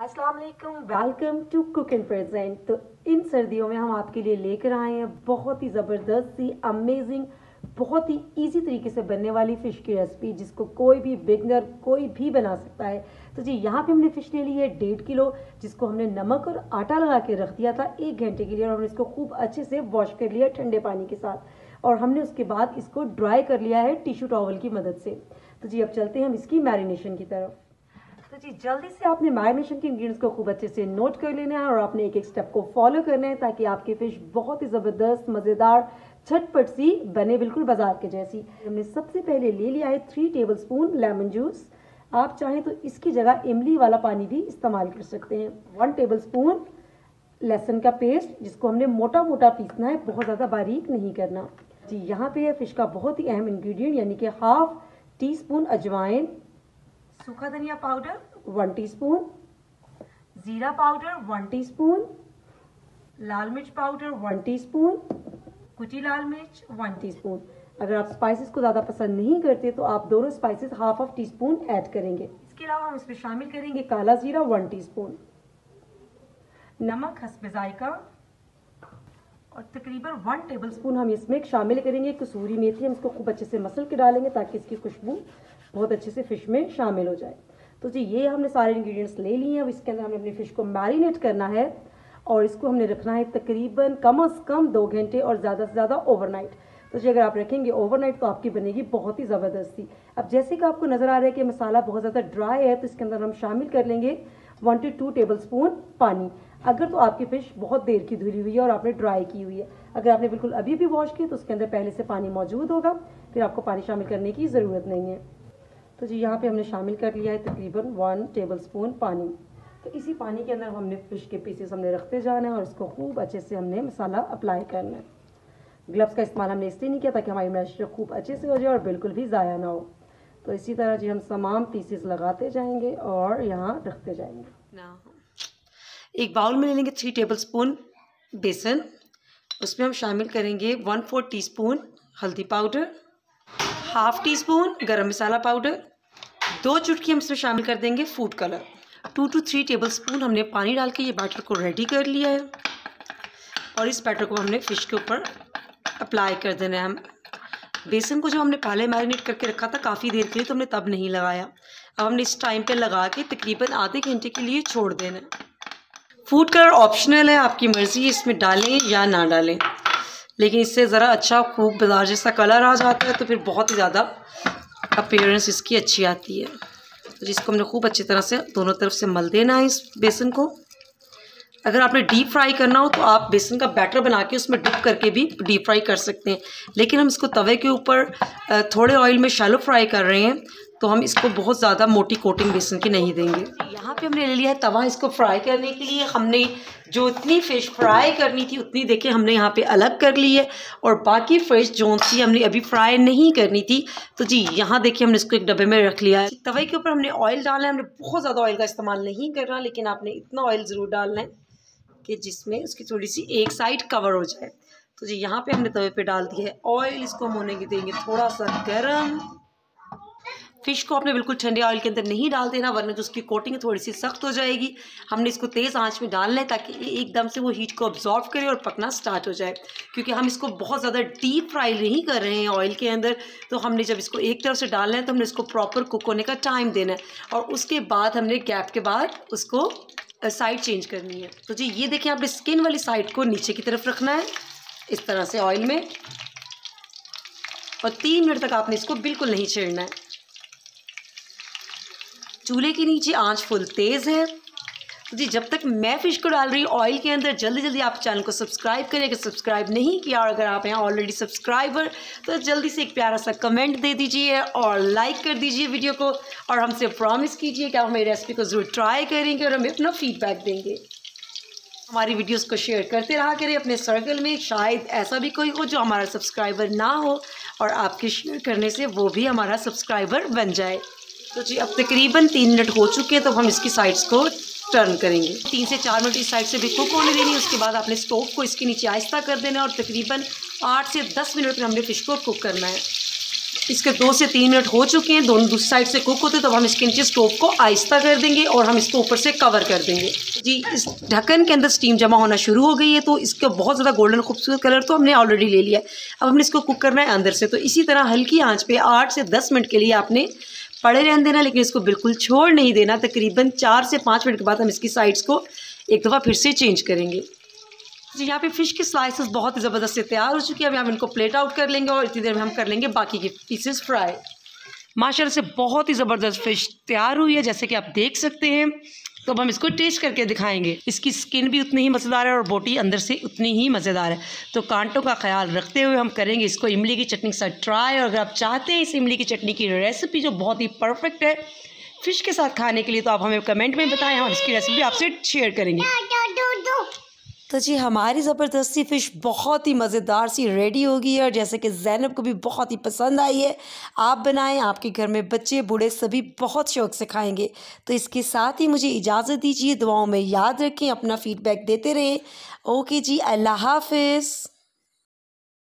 अस्सलाम वालेकुम, welcome to cook and present. तो इन सर्दियों में हम आपके लिए लेकर आए हैं बहुत ही ज़बरदस्त सी अमेजिंग, बहुत ही इजी तरीके से बनने वाली फ़िश की रेसिपी, जिसको कोई भी बिगनर कोई भी बना सकता है। तो जी यहाँ पे हमने फ़िश ले ली है 1.5 किलो, जिसको हमने नमक और आटा लगा के रख दिया था 1 घंटे के लिए, और हमने इसको खूब अच्छे से वॉश कर लिया ठंडे पानी के साथ, और हमने उसके बाद इसको ड्राई कर लिया है टिश्यू टॉवल की मदद से। तो जी अब चलते हैं हम इसकी मैरिनेशन की तरफ। तो जी जल्दी से आपने मैरिनेशन के इंग्रेडिएंट्स को खूब अच्छे से नोट कर लेना है, और आपने एक एक स्टेप को फॉलो करना है, ताकि आपकी फ़िश बहुत ही ज़बरदस्त, मज़ेदार, झटपट सी बने, बिल्कुल बाजार के जैसी। हमने सबसे पहले ले लिया है 3 टेबलस्पून लेमन जूस। आप चाहें तो इसकी जगह इमली वाला पानी भी इस्तेमाल कर सकते हैं। 1 टेबलस्पून लहसुन का पेस्ट, जिसको हमने मोटा मोटा पीसना है, बहुत ज़्यादा बारीक नहीं करना। जी यहाँ पे है फ़िश का बहुत ही अहम इंग्रेडिएंट, यानी कि 1/2 टीस्पून अजवाइन, सूखा धनिया पाउडर 1 टीस्पून, जीरा पाउडर 1 टीस्पून, लाल मिर्च पाउडर 1 टीस्पून, कुटी लाल मिर्च 1 टीस्पून। अगर आप स्पाइसेस को ज़्यादा पसंद नहीं करते तो आप दोनों स्पाइसेस 1/2 टीस्पून ऐड करेंगे। इसके अलावा हम इसमें शामिल करेंगे काला जीरा 1 टीस्पून, नमक हस्बे जायका, और तकरीबन 1 टेबलस्पून हम इसमें शामिल करेंगे कसूरी मेथी। हम इसको खूब अच्छे से मसल के डालेंगे ताकि इसकी खुशबू बहुत अच्छे से फ़िश में शामिल हो जाए। तो जी ये हमने सारे इंग्रेडिएंट्स ले लिए हैं। अब इसके अंदर हमने अपनी फ़िश को मैरिनेट करना है, और इसको हमने रखना है तकरीबन कम से कम 2 घंटे, और ज़्यादा से ज़्यादा ओवरनाइट। तो जी अगर आप रखेंगे ओवरनाइट तो आपकी बनेगी बहुत ही ज़बरदस्ती। अब जैसे कि आपको नज़र आ रहा है कि मसाला बहुत ज़्यादा ड्राई है, तो इसके अंदर हम शामिल कर लेंगे 1 से 2 टेबलस्पून पानी। अगर तो आपकी फ़िश बहुत देर की धुली हुई है और आपने ड्राई की हुई है, अगर आपने बिल्कुल अभी भी वॉश की तो उसके अंदर पहले से पानी मौजूद होगा, फिर आपको पानी शामिल करने की ज़रूरत नहीं है। तो जी यहाँ पे हमने शामिल कर लिया है तकरीबन 1 टेबलस्पून पानी। तो इसी पानी के अंदर हमने फ़िश के पीसेस हमने रखते जाना है, और इसको खूब अच्छे से हमने मसाला अप्लाई करना है। ग्लव्स का इस्तेमाल हमने इसलिए नहीं किया ताकि हमारी मैरिनेशन खूब अच्छे से हो जाए और बिल्कुल भी ज़ाया ना हो। तो इसी तरह जी हम तमाम पीसेस लगाते जाएंगे और यहाँ रखते जाएंगे। एक बाउल में ले लेंगे 3 टेबलस्पून बेसन। उसमें हम शामिल करेंगे 1/4 टीस्पून हल्दी पाउडर, 1/2 टीस्पून गरम मसाला पाउडर, 2 चुटकी हम इसमें शामिल कर देंगे फूड कलर। 2 से 3 टेबलस्पून हमने पानी डाल के ये बैटर को रेडी कर लिया है, और इस बैटर को हमने फ़िश के ऊपर अप्लाई कर देना है। हम बेसन को जो हमने पहले मैरिनेट करके रखा था काफ़ी देर के लिए, तो हमने तब नहीं लगाया। अब हमने इस टाइम पे लगा के तकरीबन आधे घंटे के लिए छोड़ देना है। फूड कलर ऑप्शनल है, आपकी मर्ज़ी, इसमें डालें या ना डालें, लेकिन इससे ज़रा अच्छा खूब बाजार जैसा कलर आ जाता है, तो फिर बहुत ही ज़्यादा अपीयरेंस इसकी अच्छी आती है। तो जिसको हमने खूब अच्छी तरह से दोनों तरफ से मल देना है इस बेसन को। अगर आपने डीप फ्राई करना हो तो आप बेसन का बैटर बना के उसमें डिप करके भी डीप फ्राई कर सकते हैं, लेकिन हम इसको तवे के ऊपर थोड़े ऑयल में शैलो फ्राई कर रहे हैं, तो हम इसको बहुत ज़्यादा मोटी कोटिंग बेसन की नहीं देंगे। यहाँ पे हमने ले लिया है तवा इसको फ्राई करने के लिए। हमने जो इतनी फ़िश फ्राई करनी थी उतनी देखिए हमने यहाँ पे अलग कर ली है, और बाकी फ़िश जो सी हमने अभी फ्राई नहीं करनी थी, तो जी यहाँ देखिए हमने इसको एक डब्बे में रख लिया है। तवे के ऊपर हमने ऑयल डालना है। हमने बहुत ज़्यादा ऑयल का इस्तेमाल नहीं करना, लेकिन आपने इतना ऑयल ज़रूर डालना है कि जिसमें उसकी थोड़ी सी एक साइड कवर हो जाए। तो जी यहाँ पे हमने तवे पे डाल दिया है ऑयल। इसको हम होने देंगे थोड़ा सा गर्म। फ़िश को आपने बिल्कुल ठंडे ऑयल के अंदर नहीं डाल देना, वरना जो उसकी कोटिंग थोड़ी सी सख्त हो जाएगी। हमने इसको तेज़ आंच में डालना है ताकि एकदम से वो हीट को अब्जॉर्व करे और पकना स्टार्ट हो जाए, क्योंकि हम इसको बहुत ज़्यादा डीप फ्राई नहीं कर रहे हैं ऑयल के अंदर। तो हमने जब इसको एक तरफ से डालना है तो हमने इसको प्रॉपर कुक होने का टाइम देना है, और उसके बाद हमने गैप के बाद उसको साइड चेंज करनी है। तो जी ये देखिए आपने स्किन वाली साइड को नीचे की तरफ रखना है इस तरह से ऑयल में, और 3 मिनट तक आपने इसको बिल्कुल नहीं छेड़ना है। चूल्हे के नीचे आंच फुल तेज़ है। तो जी जब तक मैं फ़िश को डाल रही हूँ ऑयल के अंदर, जल्दी जल्दी आप चैनल को सब्सक्राइब करें अगर सब्सक्राइब नहीं किया, और अगर आप हैं ऑलरेडी सब्सक्राइबर तो जल्दी से एक प्यारा सा कमेंट दे दीजिए और लाइक कर दीजिए वीडियो को, और हमसे प्रॉमिस कीजिए कि आप हमारी रेसिपी को ज़रूर ट्राई करेंगे और हमें अपना फीडबैक देंगे। हमारी वीडियोस को शेयर करते रहा करें अपने सर्कल में, शायद ऐसा भी कोई हो जो हमारा सब्सक्राइबर ना हो, और आपके शेयर करने से वो भी हमारा सब्सक्राइबर बन जाए। तो जी अब तकरीबन 3 मिनट हो चुके हैं, तो हम इसकी साइड्स को टर्न करेंगे। 3 से 4 मिनट इस साइड से भी कुक होने देनी है। उसके बाद आपने स्टोव को इसके नीचे आहिस्ता कर देना है, और तकरीबन 8 से 10 मिनट में हमने फ़िश को कुक करना है। इसके 2 से 3 मिनट हो चुके हैं, दोनों दूसरी साइड से कुक होते, तो हम इसके नीचे स्टोव को आहिस्ता कर देंगे और हम इसको ऊपर से कवर कर देंगे। जी, इस ढक्कन के अंदर स्टीम जमा होना शुरू हो गई है, तो इसका बहुत ज़्यादा गोल्डन खूबसूरत कलर तो हमने ऑलरेडी ले लिया है। अब हमने इसको कुक करना है अंदर से, तो इसी तरह हल्की आँच पर 8 से 10 मिनट के लिए आपने पड़े रहने देना, लेकिन इसको बिल्कुल छोड़ नहीं देना। तकरीबन 4 से 5 मिनट के बाद हम इसकी साइड्स को एक दफ़ा फिर से चेंज करेंगे। जी, यहाँ पे फ़िश के स्लाइसेस बहुत ही ज़बरदस्त से तैयार हो चुकी है। अभी हम इनको प्लेट आउट कर लेंगे और इतनी देर में हम कर लेंगे बाकी के पीसेस फ्राई। माशाल्लाह से बहुत ही ज़बरदस्त फ़िश तैयार हुई है, जैसे कि आप देख सकते हैं। तो अब हम इसको टेस्ट करके दिखाएंगे। इसकी स्किन भी उतनी ही मज़ेदार है और बोटी अंदर से उतनी ही मज़ेदार है। तो कांटों का ख्याल रखते हुए हम करेंगे इसको इमली की चटनी के साथ ट्राई। और अगर आप चाहते हैं इस इमली की चटनी की रेसिपी जो बहुत ही परफेक्ट है फ़िश के साथ खाने के लिए, तो आप हमें कमेंट में बताएं, हम इसकी रेसिपी आपसे शेयर करेंगे। तो जी, हमारी ज़बरदस्ती फ़िश बहुत ही मज़ेदार सी रेडी हो गई है और जैसे कि ज़ैनब को भी बहुत ही पसंद आई है। आप बनाएं, आपके घर में बच्चे बूढ़े सभी बहुत शौक़ से खाएंगे। तो इसके साथ ही मुझे इजाज़त दीजिए, दुआओं में याद रखें, अपना फ़ीडबैक देते रहें। ओके जी, अल्लाह हाफ़िज़।